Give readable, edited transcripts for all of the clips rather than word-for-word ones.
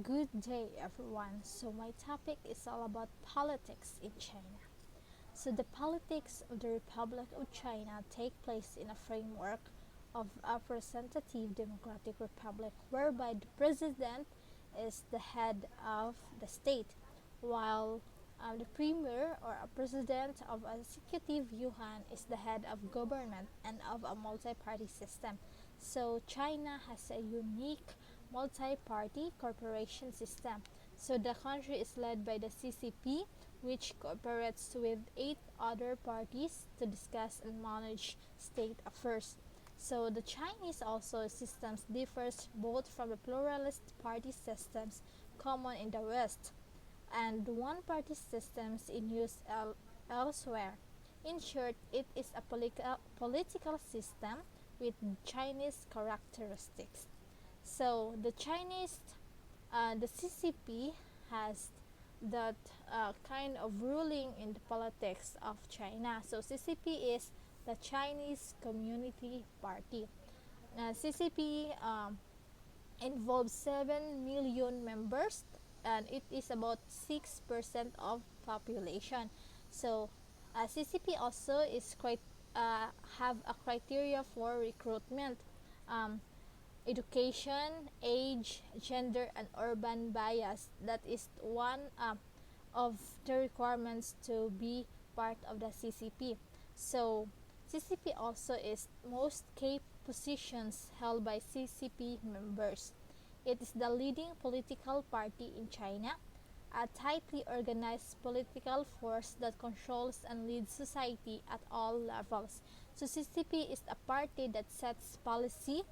Good day, everyone. So, my topic is all about politics in China. So, the politics of the Republic of China take place in a framework of a representative democratic republic whereby the president is the head of the state, while the premier or a president of an executive yuan is the head of government and of a multi-party system. So China has a unique multi-party corporation system. So the country is led by the CCP, which cooperates with 8 other parties to discuss and manage state affairs. So the Chinese also systems differs both from the pluralist party systems common in the West and one-party systems in use elsewhere. In short, it is a political system with Chinese characteristics. So the CCP has that kind of ruling in the politics of China. So CCP is the Chinese Community Party. CCP involves 7 million members and it is about 6% of population. So CCP also is quite have a criteria for recruitment. Um, Education, age, gender, and urban bias. That is one of the requirements to be part of the CCP. So, CCP also is most key positions held by CCP members. It is the leading political party in China, a tightly organized political force that controls and leads society at all levels. So CCP is a party that sets policy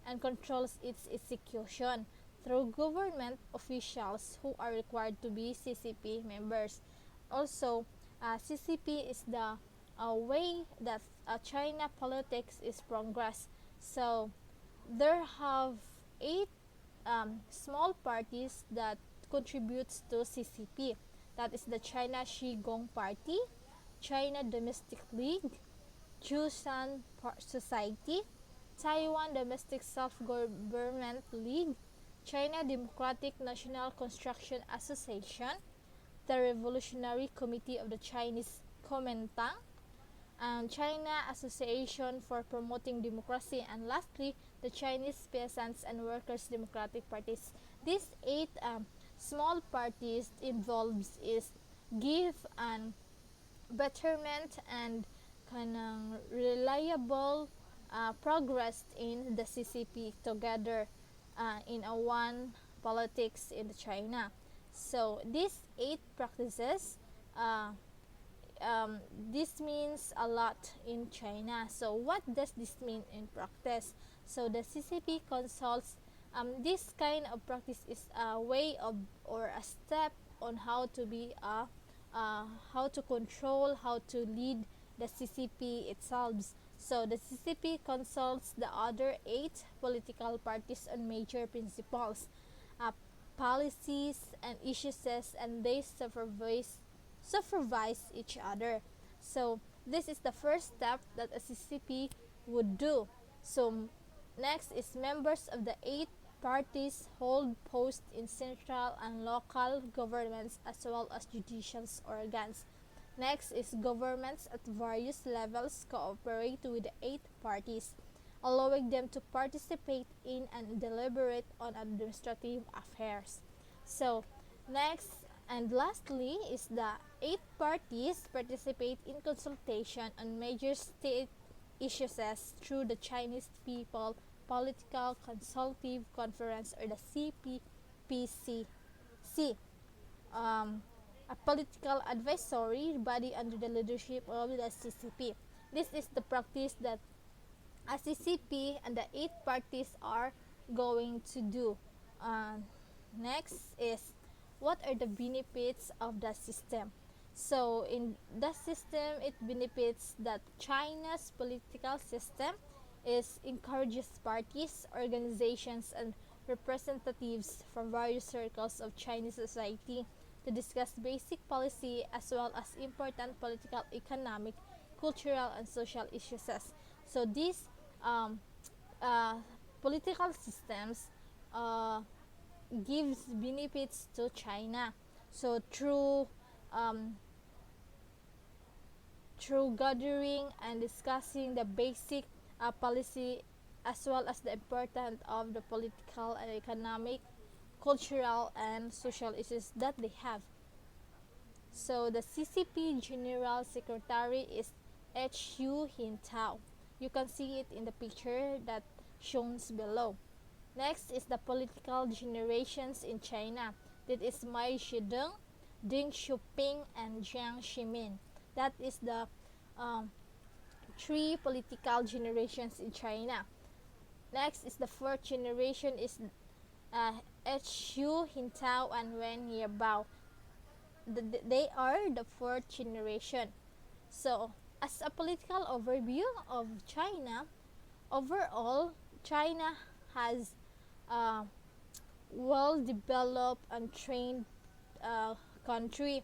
and controls its execution through government officials who are required to be CCP members. Also, CCP is the way that China politics is progressed. So there have 8 small parties that contributes to CCP. That is the China Qigong Party, China Domestic League, Jusan Society, Taiwan Domestic Self-Government League, China Democratic National Construction Association, the Revolutionary Committee of the Chinese Kuomintang, and China Association for Promoting Democracy, and lastly, the Chinese Peasants and Workers Democratic Parties. These 8 small parties involves is give an betterment and kanang reliable progress in the CCP together in a one politics in China. So these 8 practices, uh, this means a lot in China. So what does this mean in practice? So the CCP consults this kind of practice is a way of or a step on how to be a how to control, how to lead the CCP itself. So the CCP consults the other 8 political parties on major principles, uh, policies, and issues, and they supervise each other. So this is the first step that a CCP would do. So next is members of the 8 parties hold posts in central and local governments as well as judicial organs. Next is governments at various levels cooperate with the 8 parties, allowing them to participate in and deliberate on administrative affairs. So, next and lastly is the 8 parties participate in consultation on major state issues through the Chinese People Political Consultative Conference or the CPPCC, um, a political advisory body under the leadership of the CCP. This is the practice that a CCP and the 8 parties are going to do. Uh, Next is what are the benefits of the system? So in the system, it benefits that China's political system is encourages parties, organizations, and representatives from various circles of Chinese society to discuss basic policy as well as important political, economic, cultural, and social issues. So these um, uh, political systems uh, gives benefits to China. So um, through gathering and discussing the basic policy as well as the importance of the political and economic, cultural and social issues that they have. So the CCP General Secretary is Hu Jintao. You can see it in the picture that shown below. Next is the political generations in China. That is Mao Zedong, Deng Xiaoping, and Jiang Zemin. That is the um, three political generations in China. Next is the fourth generation is Hu Jintao and Wen Yebao. They are the fourth generation. So, as a political overview of China, overall, China has a well-developed and trained uh, country.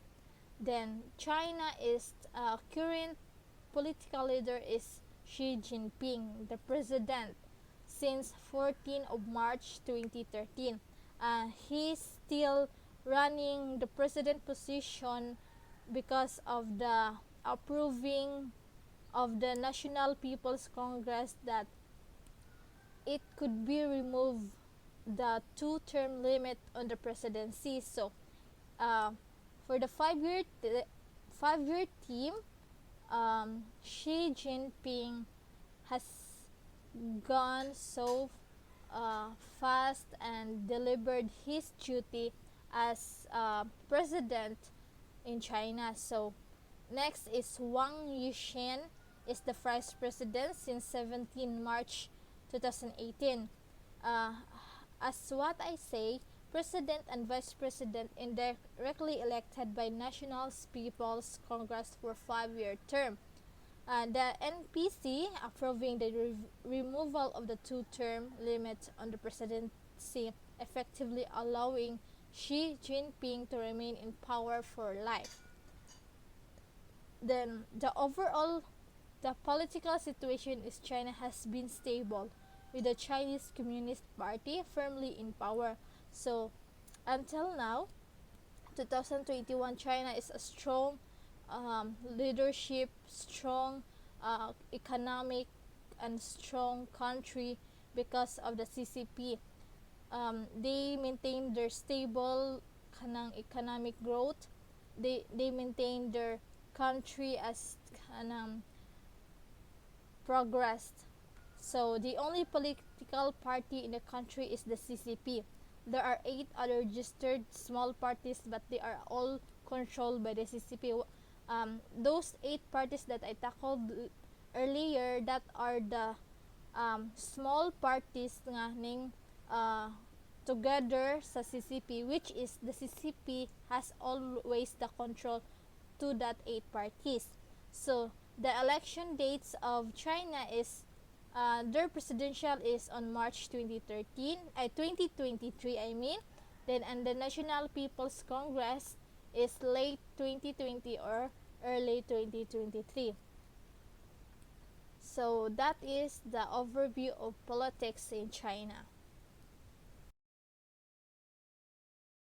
Then China is current political leader is Xi Jinping, the president since 14th of March 2013. He's still running the president position because of the approving of the National People's Congress that it could be removed the two-term limit on the presidency. So, uh, for the five-year team, Xi Jinping has gone so fast and delivered his duty as president in China. So next is Wang Yishan is the vice president since 17 March 2018. Uh, as what I say, president and vice president indirectly elected by National People's Congress for 5-year term. The NPC approving the removal of the two-term limit on the presidency, effectively allowing Xi Jinping to remain in power for life. Then the political situation in China has been stable, with the Chinese Communist Party firmly in power. So until now, 2021, China is a strong leadership, strong economic, and strong country because of the CCP. They maintain their stable economic growth. They maintain their country as progressed. So the only political party in the country is the CCP. There are 8 other registered small parties, but they are all controlled by the CCP. Those 8 parties that I tackled earlier, that are the small parties nga ning together sa CCP, which is the CCP has always the control to that 8 parties. So the election dates of China is their presidential is on March 2023 I mean. Then and the National People's Congress is late 2020 or early 2023. So that is the overview of politics in China.